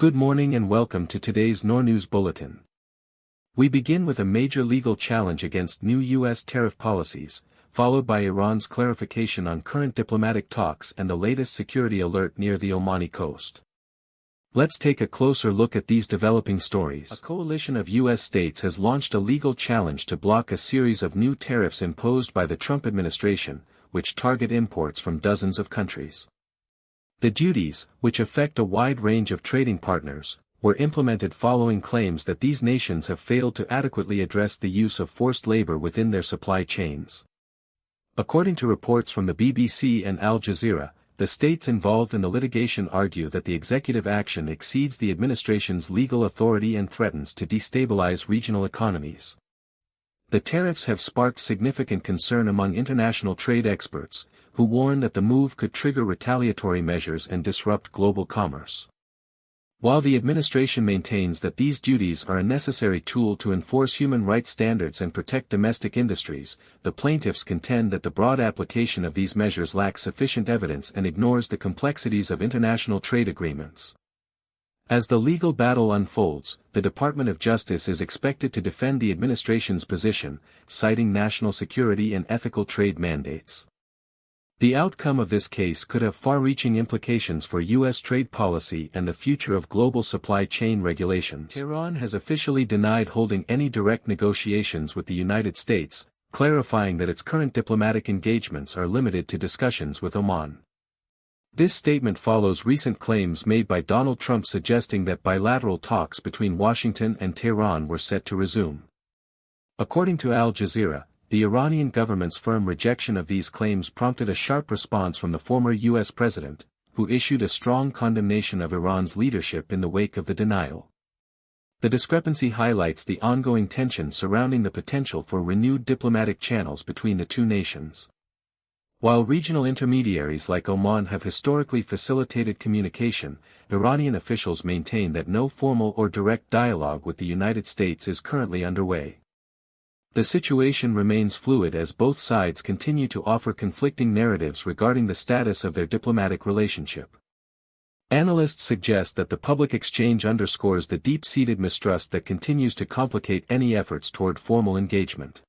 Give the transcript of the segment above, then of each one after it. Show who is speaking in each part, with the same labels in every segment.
Speaker 1: Good morning and welcome to today's NoorNews Bulletin. We begin with a major legal challenge against new U.S. tariff policies, followed by Iran's clarification on current diplomatic talks and the latest security alert near the Omani coast. Let's take a closer look at these developing stories. A coalition of U.S. states has launched a legal challenge to block a series of new tariffs imposed by the Trump administration, which target imports from dozens of countries. The duties, which affect a wide range of trading partners, were implemented following claims that these nations have failed to adequately address the use of forced labor within their supply chains. According to reports from the BBC and Al Jazeera, the states involved in the litigation argue that the executive action exceeds the administration's legal authority and threatens to destabilize regional economies. The tariffs have sparked significant concern among international trade experts, who warn that the move could trigger retaliatory measures and disrupt global commerce. While the administration maintains that these duties are a necessary tool to enforce human rights standards and protect domestic industries, the plaintiffs contend that the broad application of these measures lacks sufficient evidence and ignores the complexities of international trade agreements. As the legal battle unfolds, the Department of Justice is expected to defend the administration's position, citing national security and ethical trade mandates. The outcome of this case could have far-reaching implications for U.S. trade policy and the future of global supply chain regulations. Tehran has officially denied holding any direct negotiations with the United States, clarifying that its current diplomatic engagements are limited to discussions with Oman. This statement follows recent claims made by Donald Trump suggesting that bilateral talks between Washington and Tehran were set to resume. According to Al Jazeera, the Iranian government's firm rejection of these claims prompted a sharp response from the former U.S. president, who issued a strong condemnation of Iran's leadership in the wake of the denial. The discrepancy highlights the ongoing tension surrounding the potential for renewed diplomatic channels between the two nations. While regional intermediaries like Oman have historically facilitated communication, Iranian officials maintain that no formal or direct dialogue with the United States is currently underway. The situation remains fluid as both sides continue to offer conflicting narratives regarding the status of their diplomatic relationship. Analysts suggest that the public exchange underscores the deep-seated mistrust that continues to complicate any efforts toward formal engagement.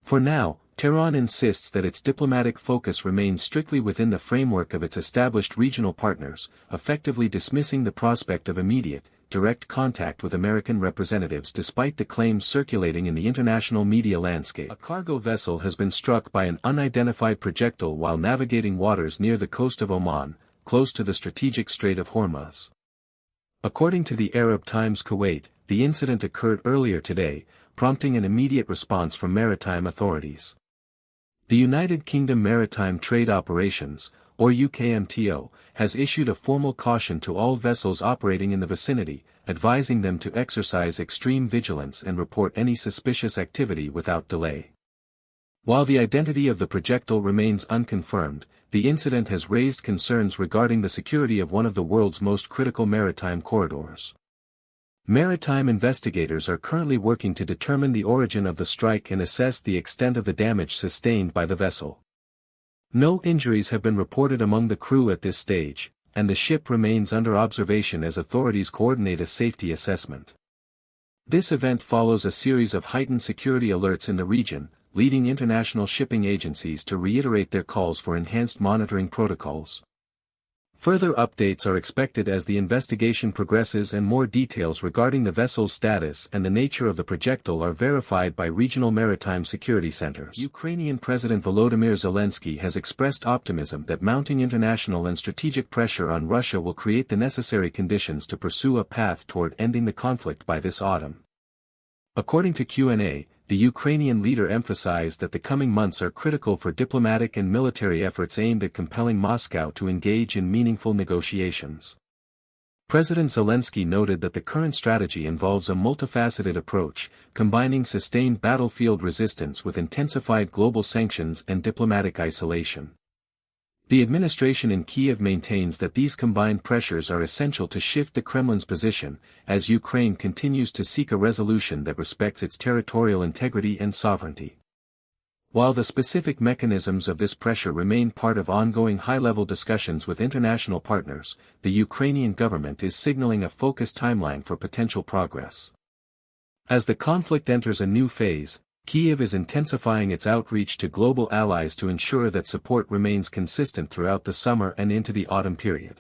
Speaker 1: For now, Tehran insists that its diplomatic focus remains strictly within the framework of its established regional partners, effectively dismissing the prospect of immediate, direct contact with American representatives despite the claims circulating in the international media landscape. A cargo vessel has been struck by an unidentified projectile while navigating waters near the coast of Oman, close to the strategic Strait of Hormuz. According to the Arab Times Kuwait, the incident occurred earlier today, prompting an immediate response from maritime authorities. The United Kingdom Maritime Trade Operations, or UKMTO, has issued a formal caution to all vessels operating in the vicinity, advising them to exercise extreme vigilance and report any suspicious activity without delay. While the identity of the projectile remains unconfirmed, the incident has raised concerns regarding the security of one of the world's most critical maritime corridors. Maritime investigators are currently working to determine the origin of the strike and assess the extent of the damage sustained by the vessel. No injuries have been reported among the crew at this stage, and the ship remains under observation as authorities coordinate a safety assessment. This event follows a series of heightened security alerts in the region, leading international shipping agencies to reiterate their calls for enhanced monitoring protocols. Further updates are expected as the investigation progresses and more details regarding the vessel's status and the nature of the projectile are verified by regional maritime security centers. Ukrainian President Volodymyr Zelenskyy has expressed optimism that mounting international and strategic pressure on Russia will create the necessary conditions to pursue a path toward ending the conflict by this autumn. According to Q&A, the Ukrainian leader emphasized that the coming months are critical for diplomatic and military efforts aimed at compelling Moscow to engage in meaningful negotiations. President Zelenskyy noted that the current strategy involves a multifaceted approach, combining sustained battlefield resistance with intensified global sanctions and diplomatic isolation. The administration in Kiev maintains that these combined pressures are essential to shift the Kremlin's position, as Ukraine continues to seek a resolution that respects its territorial integrity and sovereignty. While the specific mechanisms of this pressure remain part of ongoing high-level discussions with international partners, the Ukrainian government is signaling a focused timeline for potential progress. As the conflict enters a new phase, Kyiv is intensifying its outreach to global allies to ensure that support remains consistent throughout the summer and into the autumn period.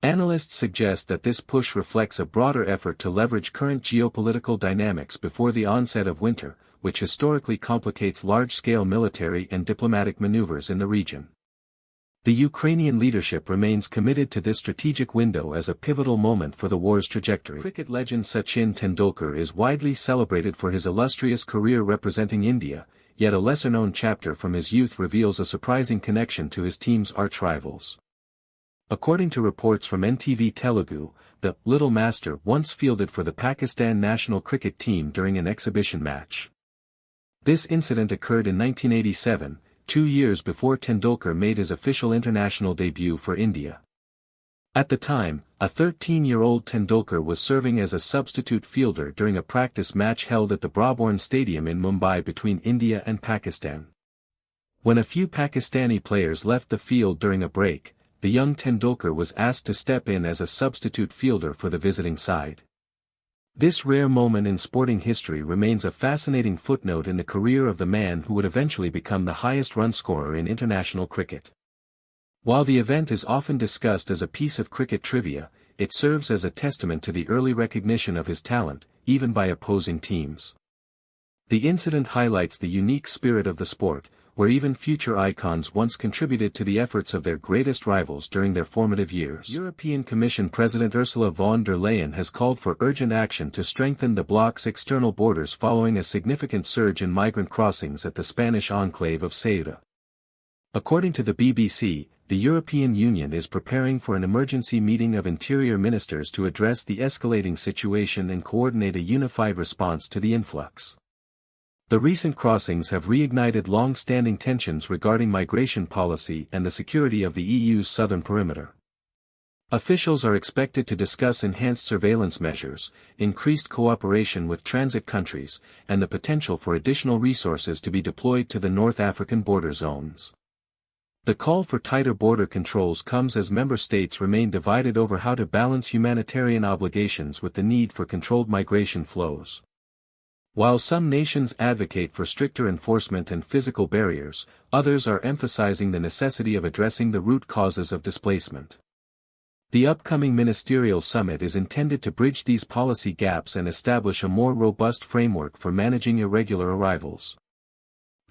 Speaker 1: Analysts suggest that this push reflects a broader effort to leverage current geopolitical dynamics before the onset of winter, which historically complicates large-scale military and diplomatic maneuvers in the region. The Ukrainian leadership remains committed to this strategic window as a pivotal moment for the war's trajectory. Cricket legend Sachin Tendulkar is widely celebrated for his illustrious career representing India, yet a lesser-known chapter from his youth reveals a surprising connection to his team's arch-rivals. According to reports from NTV Telugu, the Little Master once fielded for the Pakistan national cricket team during an exhibition match. This incident occurred in 1987, 2 years before Tendulkar made his official international debut for India. At the time, a 13-year-old Tendulkar was serving as a substitute fielder during a practice match held at the Brabourne Stadium in Mumbai between India and Pakistan. When a few Pakistani players left the field during a break, the young Tendulkar was asked to step in as a substitute fielder for the visiting side. This rare moment in sporting history remains a fascinating footnote in the career of the man who would eventually become the highest run scorer in international cricket. While the event is often discussed as a piece of cricket trivia, it serves as a testament to the early recognition of his talent, even by opposing teams. The incident highlights the unique spirit of the sport, where even future icons once contributed to the efforts of their greatest rivals during their formative years. European Commission President Ursula von der Leyen has called for urgent action to strengthen the bloc's external borders following a significant surge in migrant crossings at the Spanish enclave of Ceuta. According to the BBC, the European Union is preparing for an emergency meeting of interior ministers to address the escalating situation and coordinate a unified response to the influx. The recent crossings have reignited long-standing tensions regarding migration policy and the security of the EU's southern perimeter. Officials are expected to discuss enhanced surveillance measures, increased cooperation with transit countries, and the potential for additional resources to be deployed to the North African border zones. The call for tighter border controls comes as member states remain divided over how to balance humanitarian obligations with the need for controlled migration flows. While some nations advocate for stricter enforcement and physical barriers, others are emphasizing the necessity of addressing the root causes of displacement. The upcoming ministerial summit is intended to bridge these policy gaps and establish a more robust framework for managing irregular arrivals.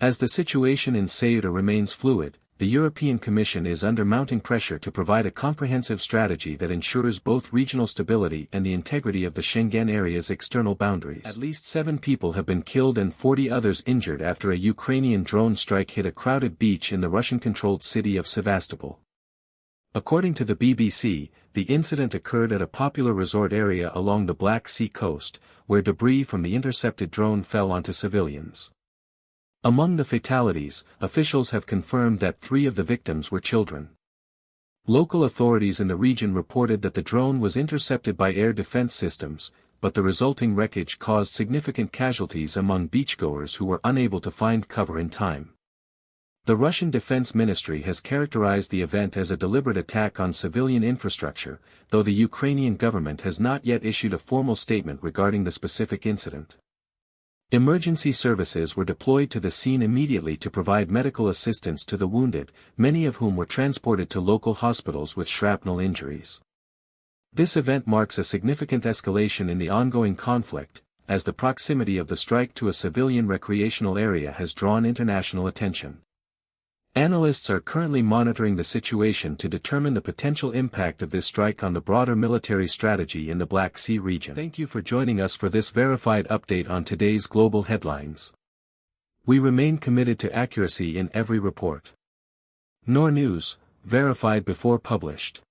Speaker 1: As the situation in Ceuta remains fluid, the European Commission is under mounting pressure to provide a comprehensive strategy that ensures both regional stability and the integrity of the Schengen area's external boundaries. At least 7 people have been killed and 40 others injured after a Ukrainian drone strike hit a crowded beach in the Russian-controlled city of Sevastopol. According to the BBC, the incident occurred at a popular resort area along the Black Sea coast, where debris from the intercepted drone fell onto civilians. Among the fatalities, officials have confirmed that 3 of the victims were children. Local authorities in the region reported that the drone was intercepted by air defense systems, but the resulting wreckage caused significant casualties among beachgoers who were unable to find cover in time. The Russian Defense Ministry has characterized the event as a deliberate attack on civilian infrastructure, though the Ukrainian government has not yet issued a formal statement regarding the specific incident. Emergency services were deployed to the scene immediately to provide medical assistance to the wounded, many of whom were transported to local hospitals with shrapnel injuries. This event marks a significant escalation in the ongoing conflict, as the proximity of the strike to a civilian recreational area has drawn international attention. Analysts are currently monitoring the situation to determine the potential impact of this strike on the broader military strategy in the Black Sea region. Thank you for joining us for this verified update on today's global headlines. We remain committed to accuracy in every report. NoorNews, verified before published.